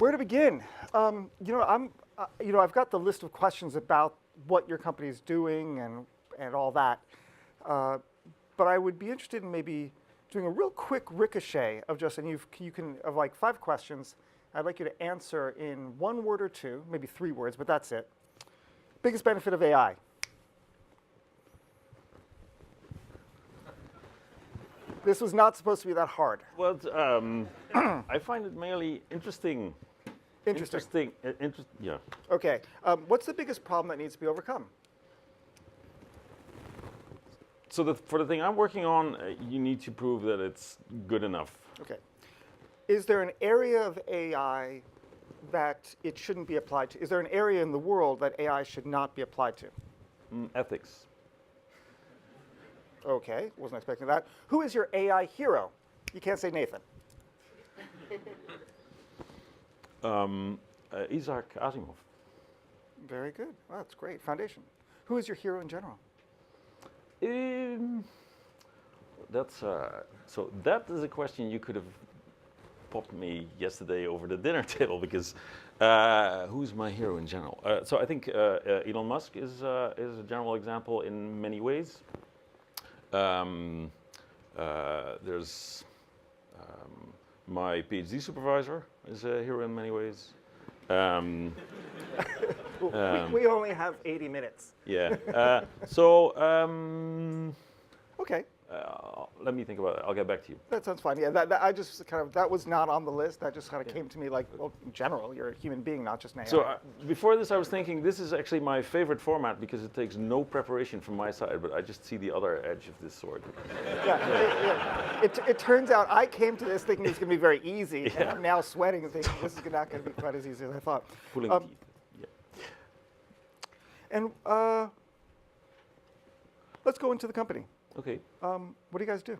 Where to begin? I've got the list of questions about what your company is doing and all that, but I would be interested in maybe doing a real quick ricochet of just, and you can of like 5 questions. I'd like you to answer in 1 word or 2, maybe 3 words, but that's it. Biggest benefit of AI? This was not supposed to be that hard. Well, I find it mainly interesting. Interesting. Yeah. Okay. What's the biggest problem that needs to be overcome? So for the thing I'm working on, you need to prove that it's good enough. Okay. Is there an area of AI that it shouldn't be applied to? Is there an area in the world that AI should not be applied to? Ethics. Okay, wasn't expecting that. Who is your AI hero? You can't say Nathan. Isaac Asimov. Very good. Well, that's great. Foundation. Who is your hero in general? So that is a question you could have popped me yesterday over the dinner table, because who's my hero in general? So I think Elon Musk is a general example in many ways. There's my PhD supervisor is a hero in many ways. We only have 80 minutes. Yeah. Okay. Let me think about it. I'll get back to you. That sounds fine. Yeah, that was not on the list. That just kind of came to me like, well, in general, you're a human being, not just an AI. So before this, I was thinking this is actually my favorite format because it takes no preparation from my side, but I just see the other edge of this sword. It turns out I came to this thinking it's going to be very easy, and I'm now sweating and thinking this is not going to be quite as easy as I thought. Pulling teeth. Yeah. And let's go into the company. Okay. What do you guys do?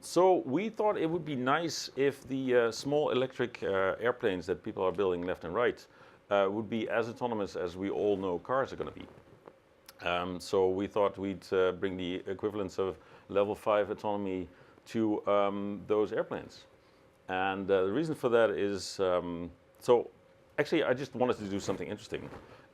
So we thought it would be nice if the small electric airplanes that people are building left and right would be as autonomous as we all know cars are going to be. So we thought we'd bring the equivalence of level 5 autonomy to those airplanes. And the reason for that is, so actually I just wanted to do something interesting.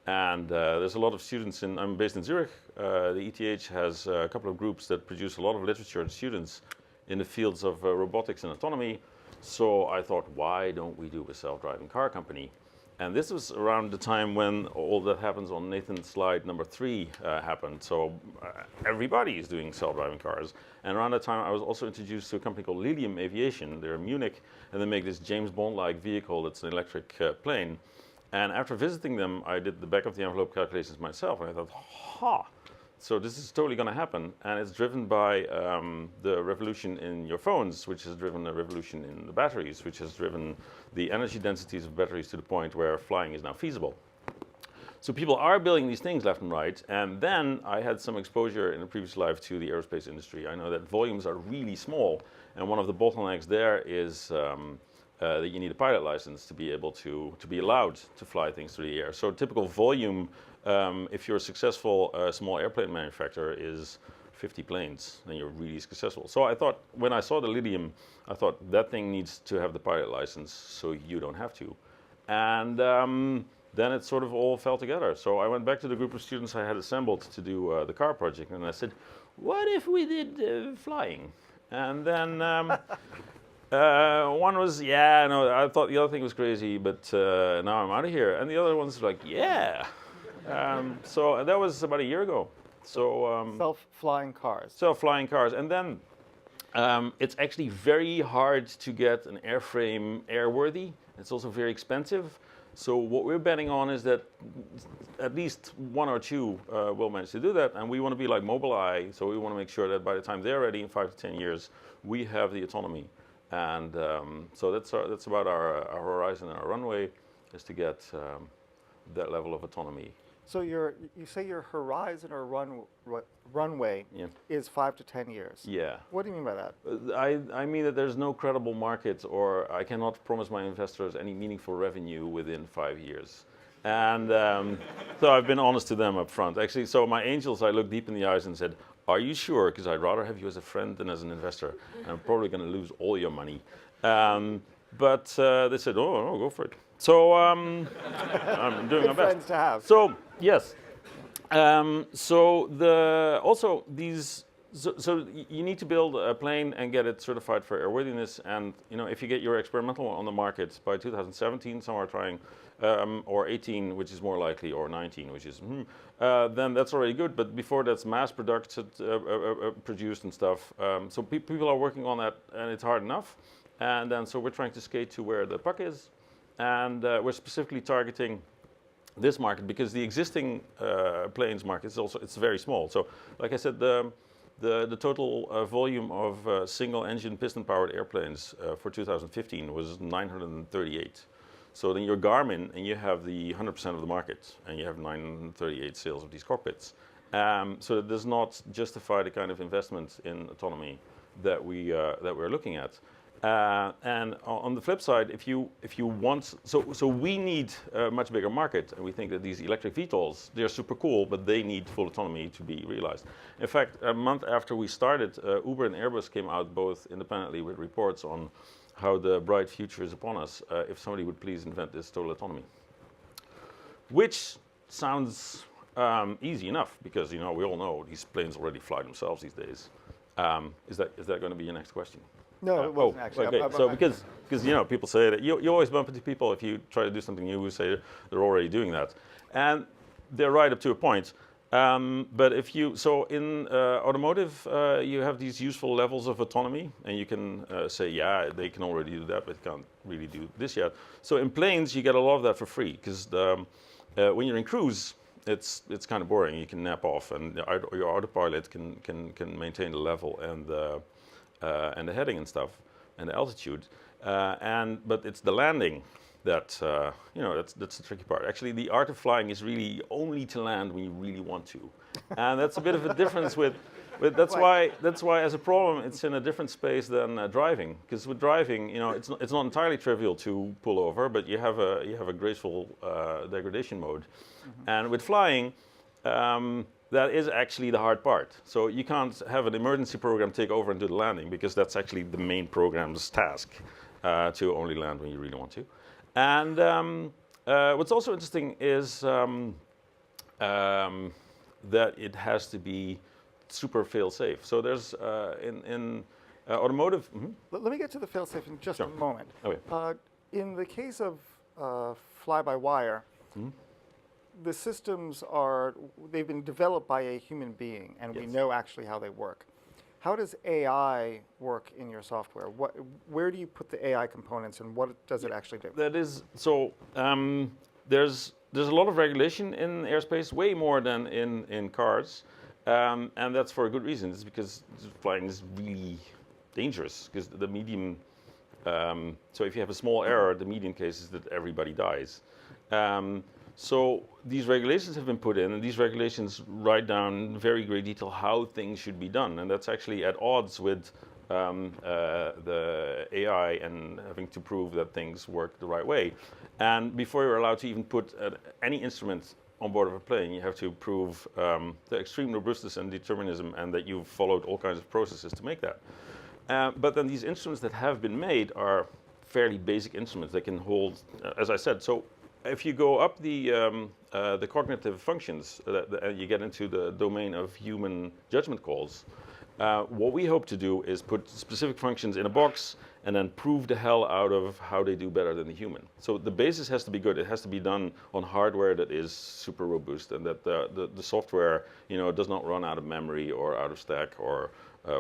And there's a lot of students I'm based in Zurich. The ETH has a couple of groups that produce a lot of literature and students in the fields of robotics and autonomy. So I thought, why don't we do a self-driving car company? And this was around the time when all that happens on Nathan's slide number 3 happened. So everybody is doing self-driving cars. And around that time, I was also introduced to a company called Lilium Aviation. They're in Munich, and they make this James Bond-like vehicle that's an electric plane. And after visiting them, I did the back of the envelope calculations myself, and I thought, so this is totally going to happen. And it's driven by the revolution in your phones, which has driven a revolution in the batteries, which has driven the energy densities of batteries to the point where flying is now feasible. So people are building these things left and right. And then I had some exposure in a previous life to the aerospace industry. I know that volumes are really small, and one of the bottlenecks there is that you need a pilot license to be able to be allowed to fly things through the air. So typical volume, if you're a successful small airplane manufacturer, is 50 planes, then you're really successful. So I thought, when I saw the Lilium, I thought that thing needs to have the pilot license so you don't have to. And then it sort of all fell together. So I went back to the group of students I had assembled to do the car project, and I said, what if we did flying? And then one was, I thought the other thing was crazy, but now I'm out of here. And the other one's like, yeah. So that was about a year ago. So self-flying cars. Self-flying cars. And then it's actually very hard to get an airframe airworthy. It's also very expensive. So what we're betting on is that at least 1 or 2 will manage to do that. And we want to be like Mobileye. So we want to make sure that by the time they're ready in 5 to 10 years, we have the autonomy. And so that's about our horizon and our runway, is to get that level of autonomy. So you say your horizon or runway is 5 to 10 years. Yeah. What do you mean by that? I mean that there's no credible market, or I cannot promise my investors any meaningful revenue within 5 years. And so I've been honest to them up front. Actually, so my angels, I looked deep in the eyes and said, are you sure? Because I'd rather have you as a friend than as an investor. And I'm probably going to lose all your money. but they said, oh, go for it. So I'm doing my Good best. friends to have. So yes. Also these. So you need to build a plane and get it certified for airworthiness, and if you get your experimental on the market by 2017, some are trying, or 18, which is more likely, or 19, which is, then that's already good. But before that's mass produced and stuff. So people are working on that, and it's hard enough. And then so we're trying to skate to where the puck is, and we're specifically targeting this market because the existing planes market is also it's very small. So like I said, the total volume of single-engine piston-powered airplanes for 2015 was 938. So then you're Garmin, and you have the 100% of the market, and you have 938 sales of these cockpits. So it does not justify the kind of investment in autonomy that we're looking at. And on the flip side, if you want, so we need a much bigger market, and we think that these electric VTOLs, they're super cool, but they need full autonomy to be realized. In fact, a month after we started, Uber and Airbus came out both independently with reports on how the bright future is upon us if somebody would please invent this total autonomy. Which sounds easy enough, because we all know these planes already fly themselves these days. Is that going to be your next question? No, it wasn't actually. Okay. So because people say that you always bump into people if you try to do something new who say they're already doing that, and they're right up to a point. But if you in automotive you have these useful levels of autonomy, and you can say they can already do that, but can't really do this yet. So in planes you get a lot of that for free, because when you're in cruise, it's kind of boring. You can nap off, and your autopilot can maintain the level and the heading and stuff, and the altitude, but it's the landing that that's the tricky part. Actually, the art of flying is really only to land when you really want to, and that's a bit of a difference with that's why as a problem it's in a different space than driving. Because with driving, it's not entirely trivial to pull over, but you have a graceful degradation mode, and with flying. That is actually the hard part. So you can't have an emergency program take over and do the landing, because that's actually the main program's task, to only land when you really want to. And what's also interesting is that it has to be super fail-safe. So there's in automotive. Let me get to the fail-safe in just a moment. Okay. In the case of fly-by-wire, the systems they've been developed by a human being, and we know actually how they work. How does AI work in your software? Where do you put the AI components, and what does it actually do? That is, so there's a lot of regulation in airspace, way more than in cars, and that's for a good reason. It's because flying is really dangerous, because the median, so if you have a small error, the median case is that everybody dies. So these regulations have been put in, and these regulations write down in very great detail how things should be done, and that's actually at odds with the AI and having to prove that things work the right way. And before you're allowed to even put any instrument on board of a plane, you have to prove the extreme robustness and determinism, and that you've followed all kinds of processes to make that. But then these instruments that have been made are fairly basic instruments. They can hold, as I said, so if you go up the cognitive functions, you get into the domain of human judgment calls. What we hope to do is put specific functions in a box and then prove the hell out of how they do better than the human. So the basis has to be good. It has to be done on hardware that is super robust, and that the software does not run out of memory or out of stack or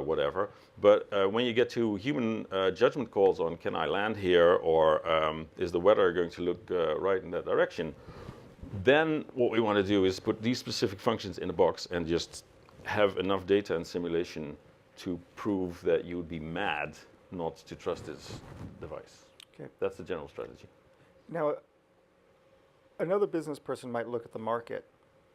whatever. But when you get to human judgment calls on can I land here, or is the weather going to look right in that direction, then what we want to do is put these specific functions in a box and just have enough data and simulation to prove that you would be mad not to trust this device. Okay. That's the general strategy. Now, another business person might look at the market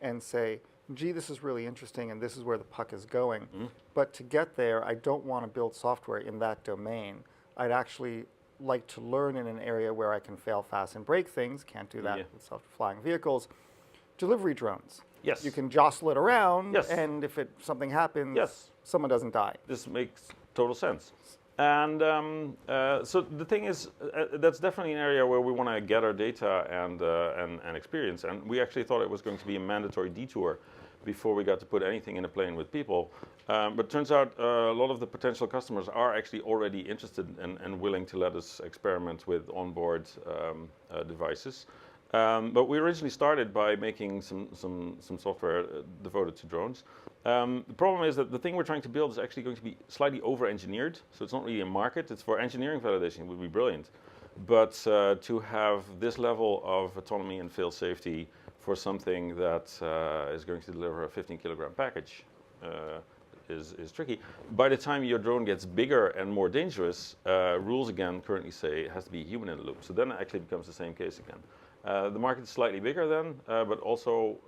and say, gee, this is really interesting, and this is where the puck is going. But to get there, I don't want to build software in that domain. I'd actually like to learn in an area where I can fail fast and break things. Can't do that with self-flying vehicles. Delivery drones. Yes. You can jostle it around, Yes. and if something happens, Yes. someone doesn't die. This makes total sense. And so the thing is, that's definitely an area where we want to gather data and experience. And we actually thought it was going to be a mandatory detour before we got to put anything in a plane with people. But turns out a lot of the potential customers are actually already interested and willing to let us experiment with onboard devices. But we originally started by making some software devoted to drones. The problem is that the thing we're trying to build is actually going to be slightly over-engineered, so it's not really a market. It's for engineering validation, it would be brilliant. But to have this level of autonomy and fail safety for something that is going to deliver a 15-kilogram package is tricky. By the time your drone gets bigger and more dangerous, rules again currently say it has to be a human in the loop. So then it actually becomes the same case again. The market is slightly bigger then, but also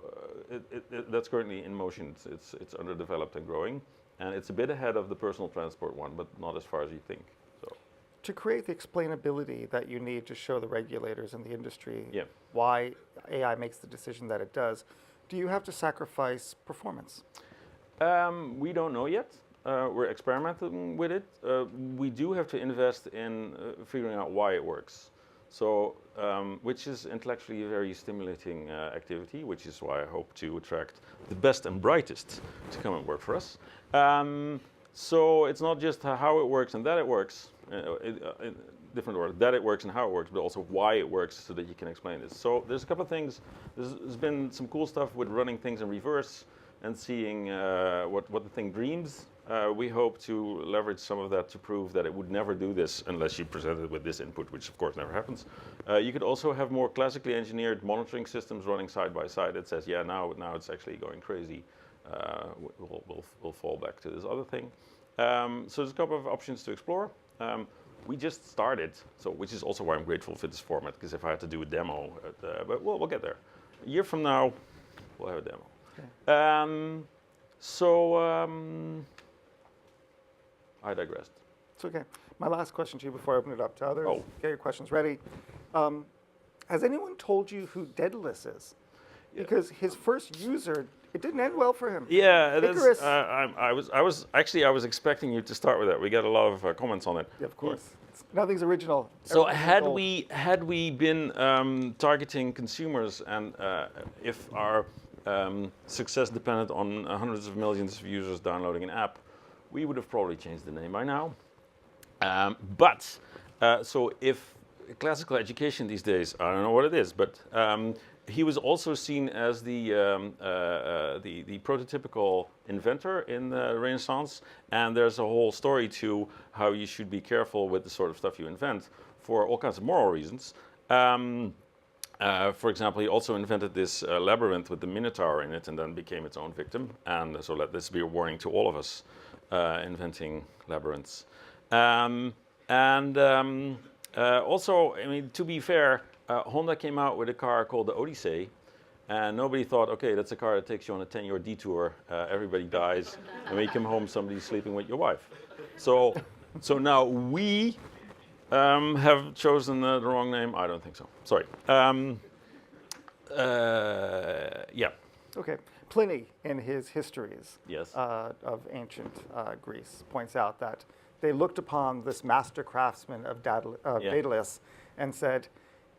that's currently in motion. It's underdeveloped and growing, and it's a bit ahead of the personal transport one, but not as far as you think. So, to create the explainability that you need to show the regulators and the industry yeah. why AI makes the decision that it does, do you have to sacrifice performance? We don't know yet. We're experimenting with it. We do have to invest in figuring out why it works. So, which is intellectually a very stimulating activity, which is why I hope to attract the best and brightest to come and work for us. So it's not just how it works and that it works, in different order, that it works and how it works, but also why it works so that you can explain this. So there's a couple of things. There's been some cool stuff with running things in reverse and seeing what the thing dreams. We hope to leverage some of that to prove that it would never do this unless you present it with this input, which of course never happens. You could also have more classically engineered monitoring systems running side by side that says, yeah, now it's actually going crazy. We'll fall back to this other thing. So there's a couple of options to explore. We just started, so which is also why I'm grateful for this format, because if I had to do a demo, but we'll get there. A year from now, we'll have a demo. Okay. I digressed. It's okay. My last question to you before I open it up to others. Oh. Get your questions ready. Has anyone told you who Daedalus is? Yeah. Because his first user, it didn't end well for him. Yeah, I was expecting you to start with that. We got a lot of comments on it. Yeah, of course. Nothing's original. So had we been targeting consumers, and if our success depended on hundreds of millions of users downloading an app, we would have probably changed the name by now. So if classical education these days, I don't know what it is, but he was also seen as the prototypical inventor in the Renaissance, and there's a whole story to how you should be careful with the sort of stuff you invent for all kinds of moral reasons. For example, he also invented this labyrinth with the Minotaur in it, and then became its own victim. And so let this be a warning to all of us inventing labyrinths. Also, I mean, to be fair, Honda came out with a car called the Odyssey, and nobody thought, okay, that's a car that takes you on a 10-year detour. Everybody dies, and when you come home, somebody's sleeping with your wife. So now we have chosen the wrong name. I don't think so. Sorry. Yeah. Okay. Pliny, in his histories yes. Of ancient Greece, points out that they looked upon this master craftsman of Daedalus and said,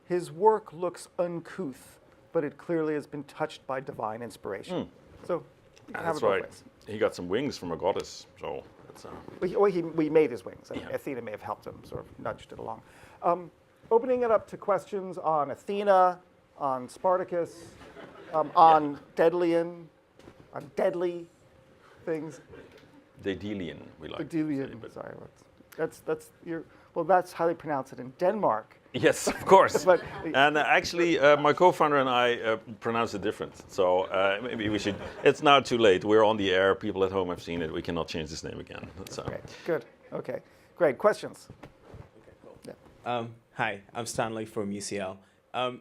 his work looks uncouth, but it clearly has been touched by divine inspiration. So you can have it both ways. He got some wings from a goddess, so it's... we made his wings. Yeah. Athena may have helped him, sort of nudged it along. Opening it up to questions on Athena, on Spartacus, on Daedalian, on deadly things. Daedalean, we like. Daedalean, sorry. That's how they pronounce it in Denmark. Yes, of course. But, and actually, my co-founder and I pronounce it different. So maybe we should. It's now too late. We're on the air. People at home have seen it. We cannot change this name again. So. Okay, good. Okay, great. Questions? Okay, cool. Yeah. Hi, I'm Stanley from UCL.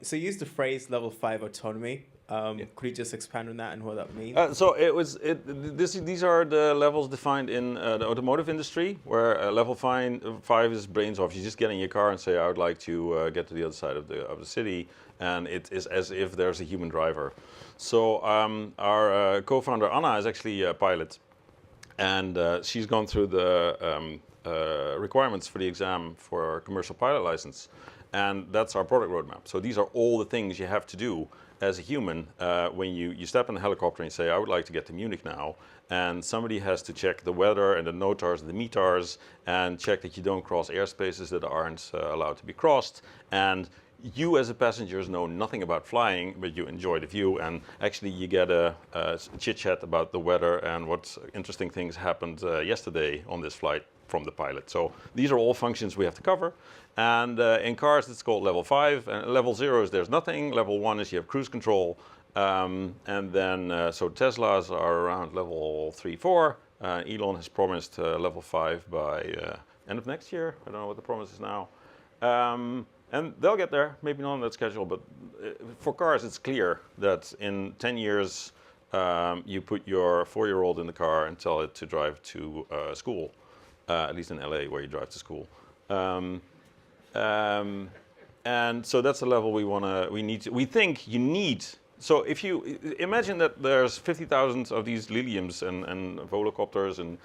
So you used the phrase level 5 autonomy. Could you just expand on that and what that means? So these are the levels defined in the automotive industry, where level 5 is brains off. You just get in your car and say, I would like to get to the other side of the city, and it is as if there's a human driver. So our co-founder Anna is actually a pilot, and she's gone through the requirements for the exam for a commercial pilot license. And that's our product roadmap. So these are all the things you have to do as a human when you step in a helicopter and say, I would like to get to Munich now. And somebody has to check the weather and the NOTARs and the METARs and check that you don't cross airspaces that aren't allowed to be crossed. And you as a passengers know nothing about flying, but you enjoy the view, and actually you get a chit-chat about the weather and what interesting things happened yesterday on this flight from the pilot. So these are all functions we have to cover. And in cars, it's called level 5. And level 0 is there's nothing. Level 1 is you have cruise control. And then, so Teslas are around level 3, 4. Elon has promised level 5 by end of next year. I don't know what the promise is now. And they'll get there, maybe not on that schedule, but for cars, it's clear that in 10 years, you put your 4-year-old in the car and tell it to drive to school, at least in LA, where you drive to school. And so that's the level we think you need. So if you imagine that there's 50,000 of these Liliums and Volocopters and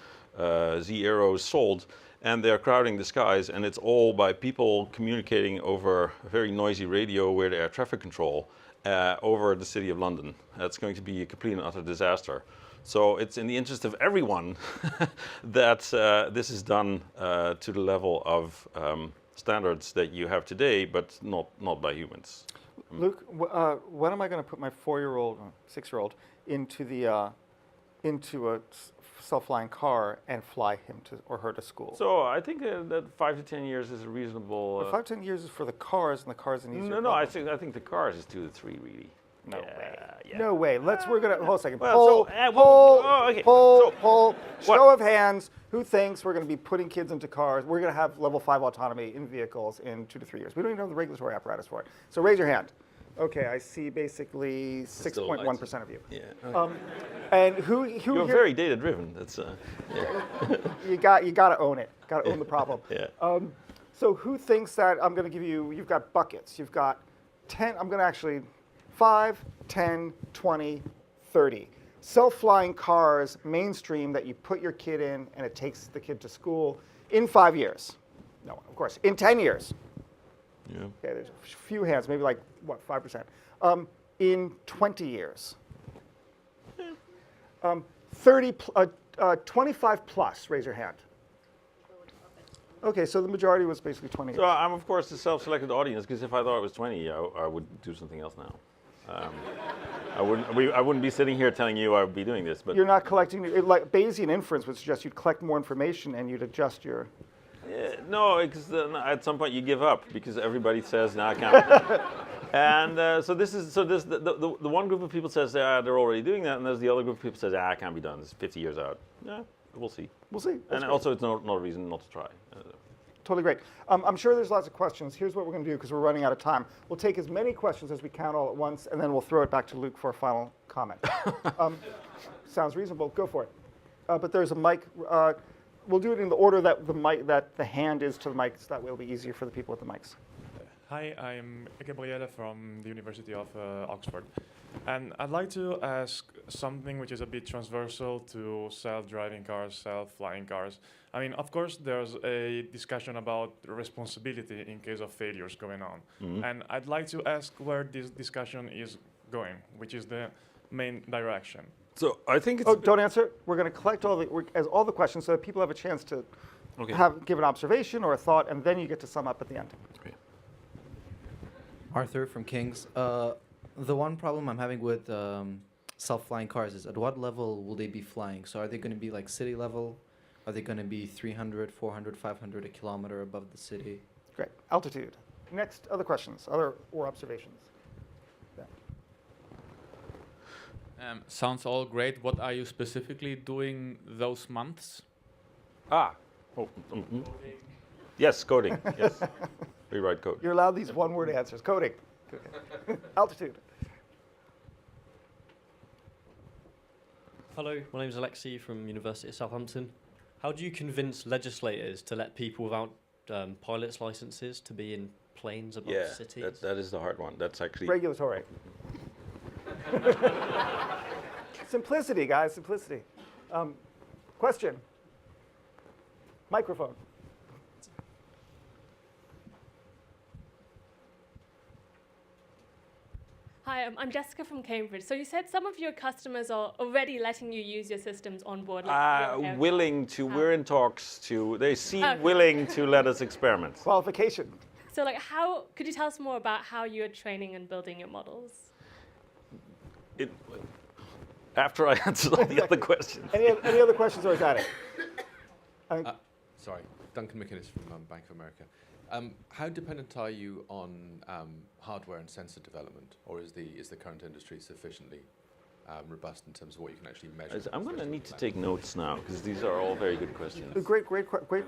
Z-Aeros sold, and they're crowding the skies, and it's all by people communicating over a very noisy radio with air traffic control over the city of London. That's going to be a complete and utter disaster. So it's in the interest of everyone that this is done to the level of standards that you have today, but not by humans. Luke, when am I going to put my 4-year-old, 6-year-old into a self-flying car and fly him to or her to school? So I think that 5 to 10 years is a reasonable. 5 to 10 years is for the cars, and the cars an easier. No, I think the cars is 2 to 3 really. No way. Yeah. No way. We're gonna hold a second. Well, Poll. Show of hands. Who thinks we're going to be putting kids into cars? We're going to have level 5 autonomy in vehicles in 2 to 3 years. We don't even have the regulatory apparatus for it. So raise your hand. Okay, I see basically 6.1% of you. Yeah. Okay. And who You're here, very data driven. That's yeah. you got to own it. Got to own the problem. Yeah. So who thinks that I'm going to give you? You've got buckets. You've got 10. I'm going to actually 5, 10, 20, 30. Self-flying cars, mainstream, that you put your kid in and it takes the kid to school in 5 years. No, of course, in 10 years. Yeah. Okay, there's a few hands, maybe like, 5%. In 20 years. 25 plus, raise your hand. Okay, so the majority was basically 20 years. So I'm of course the self-selected audience, because if I thought it was 20, I would do something else now. I wouldn't be sitting here telling you I would be doing this. But you're not collecting, like Bayesian inference would suggest you'd collect more information and you'd adjust your. No, because at some point you give up because everybody says, "No, I can't." And the one group of people says they're already doing that, and there's the other group of people says, "I can't be done. It's 50 years out." Yeah, we'll see. We'll see. That's and great. also, it's not a reason not to try. Totally great. I'm sure there's lots of questions. Here's what we're going to do because we're running out of time. We'll take as many questions as we can all at once, and then we'll throw it back to Luke for a final comment. Sounds reasonable. Go for it. But there's a mic. We'll do it in the order that the hand is to the mic, so that way it'll be easier for the people with the mics. Hi, I'm Gabriele from the University of Oxford. And I'd like to ask something which is a bit transversal to self-driving cars, self-flying cars. I mean, of course, there's a discussion about responsibility in case of failures going on. Mm-hmm. And I'd like to ask where this discussion is going, which is the main direction. So I think it's... Oh, don't answer. We're going to collect all the questions so that people have a chance to give an observation or a thought, and then you get to sum up at the end. Okay. Arthur from King's. The one problem I'm having with self-flying cars is at what level will they be flying? So are they going to be like city level? Are they going to be 300, 400, 500 a kilometer above the city? Great. Altitude. Next, other questions, or observations? Yeah. Sounds all great. What are you specifically doing those months? Yes, coding. Yes. We write code. You're allowed these one-word answers. Coding. Altitude. Hello, my name is Alexei from University of Southampton. How do you convince legislators to let people without pilot's licenses to be in planes above cities? Yeah, that is the hard one. That's actually... Regulatory. Simplicity, guys, simplicity. Question. Microphone. Hi, I'm Jessica from Cambridge. So you said some of your customers are already letting you use your systems on board. Like your aircraft. Willing to, we're in talks to, they seem Okay. willing to let us experiment. Qualification. So like how, could you tell us more about how you're training and building your models? After I answered all the other questions. Any other questions, or is that it? Sorry, Duncan McInnes from Bank of America. How dependent are you on hardware and sensor development, or is the current industry sufficiently robust in terms of what you can actually measure? I'm going to need to take notes now, because these are all very good questions. Great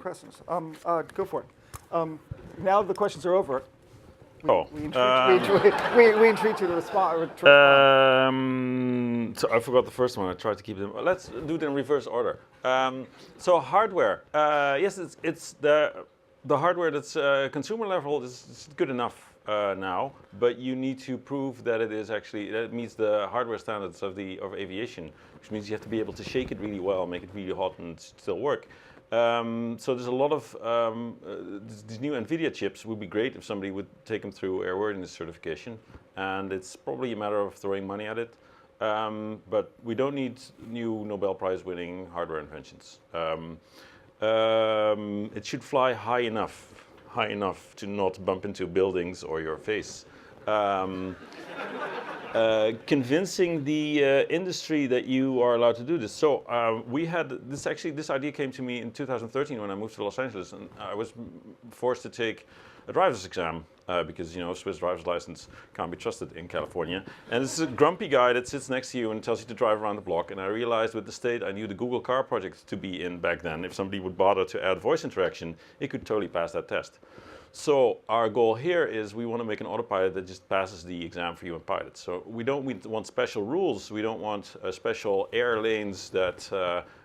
questions. Go for it. Now the questions are over. We entreat you to respond. So I forgot the first one. I tried to keep them. Let's do it in reverse order. So hardware. Yes, it's the hardware that's consumer level is good enough now, but you need to prove that it meets the hardware standards of aviation, which means you have to be able to shake it really well, make it really hot, and still work. So there's a lot of these new NVIDIA chips would be great if somebody would take them through airworthiness certification, and it's probably a matter of throwing money at it. But we don't need new Nobel Prize winning hardware inventions. It should fly high enough to not bump into buildings or your face. Convincing the industry that you are allowed to do this. So we had this. Actually, this idea came to me in 2013 when I moved to Los Angeles, and I was forced to take a driver's exam because Swiss driver's license can't be trusted in California. And it's a grumpy guy that sits next to you and tells you to drive around the block. And I realized with the state I knew the Google car project to be in back then, if somebody would bother to add voice interaction, it could totally pass that test. So our goal here is we want to make an autopilot that just passes the exam for human pilots. So we don't want special rules. We don't want special air lanes that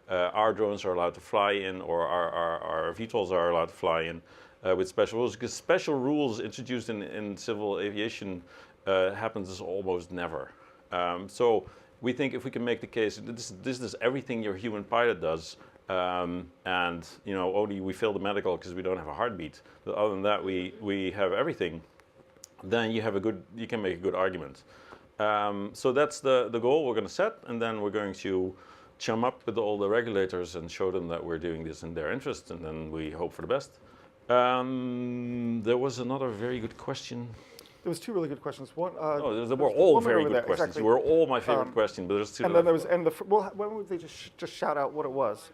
our drones are allowed to fly in, or our VTOLs are allowed to fly in with special rules. Because special rules introduced in civil aviation happens almost never. So we think if we can make the case, this is everything your human pilot does. And only we fail the medical because we don't have a heartbeat. But other than that, we have everything. Then you can make a good argument. So that's the goal we're going to set, and then we're going to chum up with all the regulators and show them that we're doing this in their interest, and then we hope for the best. There was another very good question. There was two really good questions. One. They were all very good questions. Exactly. They were all my favorite questions, but there's two. And then there was, why would they just shout out what it was?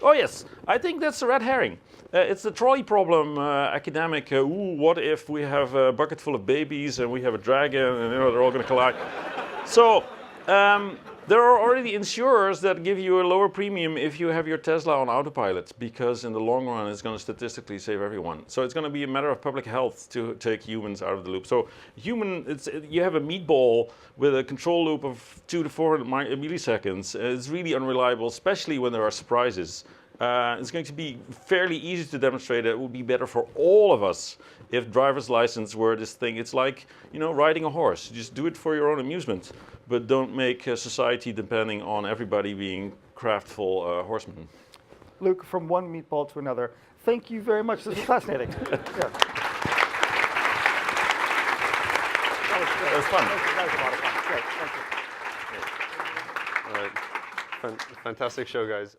Oh yes, I think that's a red herring. It's the trolley problem, academic. What if we have a bucket full of babies and we have a dragon and they're all going to collide? So there are already insurers that give you a lower premium if you have your Tesla on autopilot, because in the long run it's going to statistically save everyone. So it's going to be a matter of public health to take humans out of the loop. So you have a meatball with a control loop of 200 to 400 milliseconds. It's really unreliable, especially when there are surprises. It's going to be fairly easy to demonstrate that it would be better for all of us if driver's license were this thing. It's like, riding a horse. You just do it for your own amusement, but don't make society depending on everybody being craftful horsemen. Luuk, from one meatball to another, thank you very much. This was fascinating. Yeah. That was fun. That was a lot of fun. Great. Thank you. All right. Fantastic show, guys.